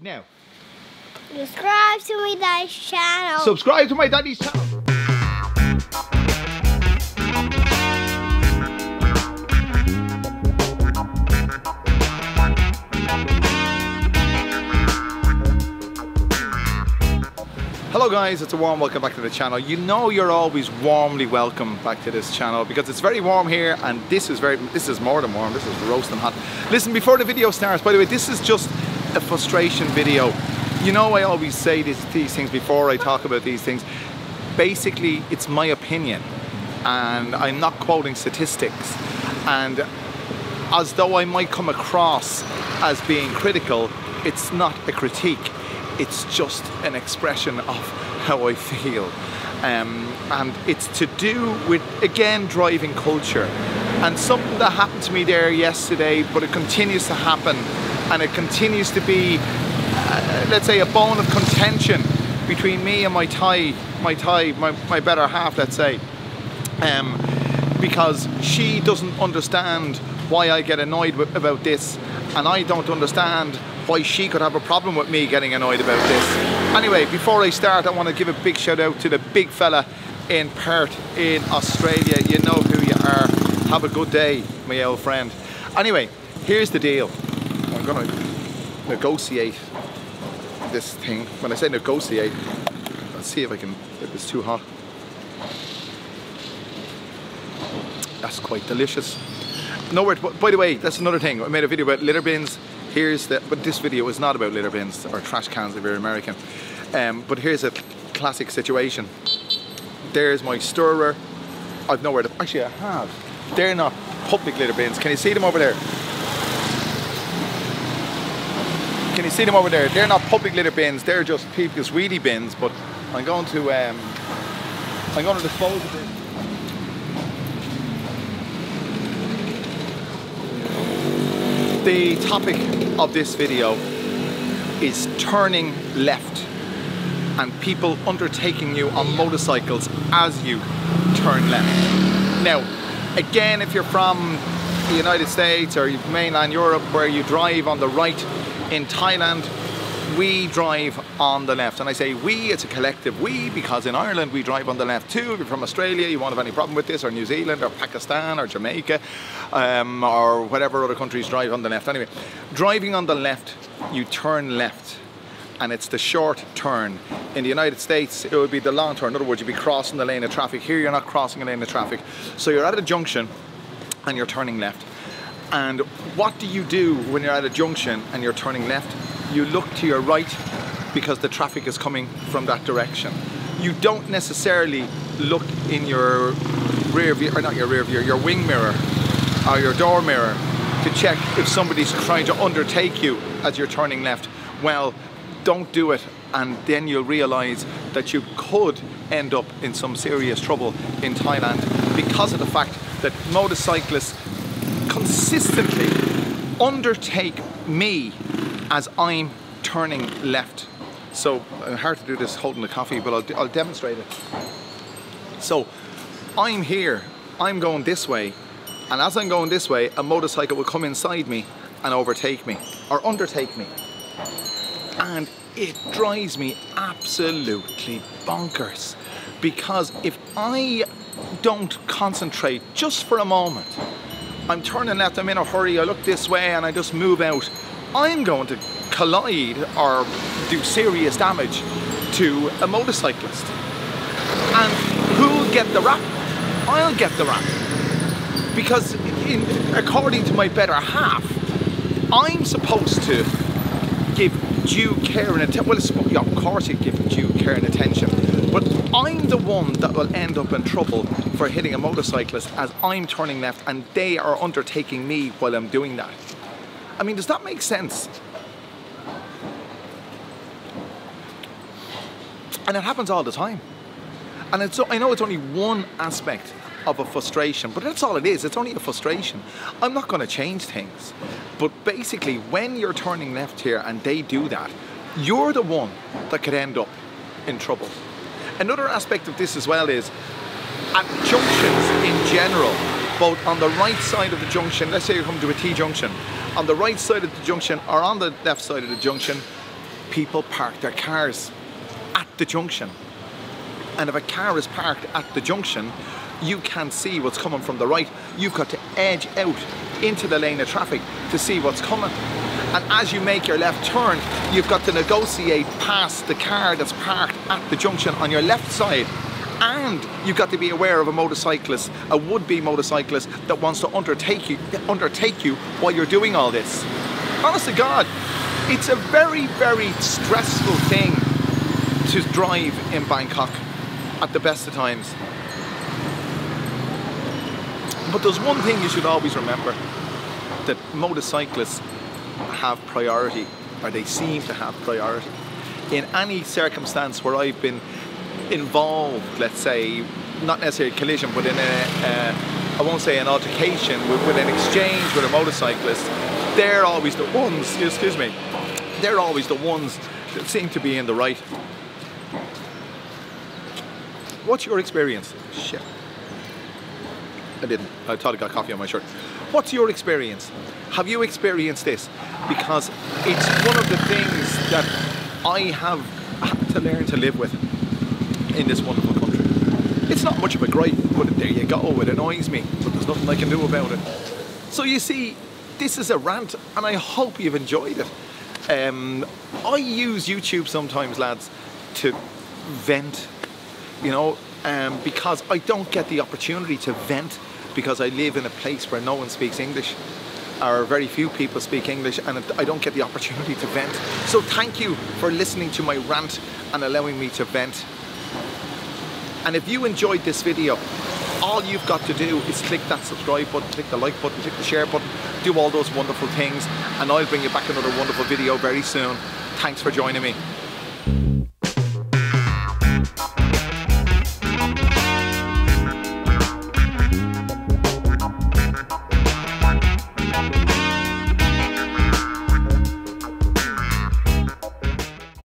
Now. Subscribe to my daddy's channel. Subscribe to my daddy's channel. Hello guys, it's a warm welcome back to the channel. You know you're always warmly welcome back to this channel because it's very warm here, and this is more than warm, this is roasting hot. Listen, before the video starts, by the way, this is just a frustration video. You know I always say these things before I talk about these things. Basically, it's my opinion and I'm not quoting statistics, and as though I might come across as being critical, it's not a critique. It's just an expression of how I feel, and it's to do with, again, driving culture, and something that happened to me there yesterday, but it continues to happen, and it continues to be, let's say, a bone of contention between me and my better half, let's say, because she doesn't understand why I get annoyed about this, and I don't understand why she could have a problem with me getting annoyed about this. Anyway, before I start, I want to give a big shout out to the big fella in Perth in Australia. You know who you are. Have a good day, my old friend. Anyway, here's the deal. I'm going to negotiate this thing. When I say negotiate, let's see if it's too hot. That's quite delicious. No, by the way, that's another thing. I made a video about litter bins. But this video is not about litter bins or trash cans if you're American. But here's a classic situation. There's my stirrer. I've nowhere to, actually I have. They're not public litter bins. Can you see them over there? Can you see them over there? They're not public litter bins. They're just people's wheelie bins. But I'm going to dispose of it. The topic of this video is turning left and people undertaking you on motorcycles as you turn left. Now, again, if you're from the United States or mainland Europe where you drive on the right, in Thailand, we drive on the left. And I say we, it's a collective we, because in Ireland we drive on the left too. If you're from Australia, you won't have any problem with this, or New Zealand, or Pakistan, or Jamaica, or whatever other countries drive on the left. Anyway, driving on the left, you turn left, and it's the short turn. In the United States, it would be the long turn. In other words, you'd be crossing the lane of traffic. Here, you're not crossing a lane of traffic. So you're at a junction, and you're turning left. And what do you do when you're at a junction and you're turning left? You look to your right because the traffic is coming from that direction. You don't necessarily look in your rear view, or not your rear view, your wing mirror or your door mirror to check if somebody's trying to undertake you as you're turning left. Well, don't do it, and then you'll realize that you could end up in some serious trouble in Thailand because of the fact that motorcyclists consistently undertake me as I'm turning left. So hard to do this holding the coffee, but I'll demonstrate it. So I'm here, I'm going this way, and as I'm going this way, a motorcycle will come inside me and overtake me or undertake me, and it drives me absolutely bonkers, because if I don't concentrate just for a moment, I'm turning left, I'm in a hurry, I look this way and I just move out, I'm going to collide or do serious damage to a motorcyclist. And who'll get the rap? I'll get the rap. Because according to my better half, I'm supposed to give due care and attention. Well, yeah, of course you give due care and attention, but I'm the one that will end up in trouble for hitting a motorcyclist as I'm turning left and they are undertaking me while I'm doing that. I mean, does that make sense? And it happens all the time. And I know it's only one aspect of a frustration, but that's all it is. It's only a frustration. I'm not going to change things. But basically, when you're turning left here and they do that, you're the one that could end up in trouble. Another aspect of this as well is at junctions in general, both on the right side of the junction, let's say you come to a T-junction, on the right side of the junction or on the left side of the junction, people park their cars at the junction. And if a car is parked at the junction, you can't see what's coming from the right. You've got to edge out into the lane of traffic to see what's coming. And as you make your left turn, you've got to negotiate past the car that's parked at the junction on your left side. And you've got to be aware of a motorcyclist, a would-be motorcyclist that wants to undertake you while you're doing all this. Honest to God, it's a very, very stressful thing to drive in Bangkok at the best of times. But there's one thing you should always remember, that motorcyclists have priority, or they seem to have priority. In any circumstance where I've been involved, let's say, not necessarily a collision, but in I won't say an altercation, with an exchange with a motorcyclist, they're always the ones, excuse me, they're always the ones that seem to be in the right. What's your experience? Shit. I didn't. I thought I got coffee on my shirt. What's your experience? Have you experienced this? Because it's one of the things that I have had to learn to live with in this wonderful country. It's not much of a gripe, but there you go, it annoys me, but there's nothing I can do about it. So you see, this is a rant, and I hope you've enjoyed it. I use YouTube sometimes, lads, to vent, you know, because I don't get the opportunity to vent because I live in a place where no one speaks English, or very few people speak English, and I don't get the opportunity to vent. So thank you for listening to my rant and allowing me to vent. And if you enjoyed this video, all you've got to do is click that subscribe button, click the like button, click the share button, do all those wonderful things, and I'll bring you back another wonderful video very soon. Thanks for joining me.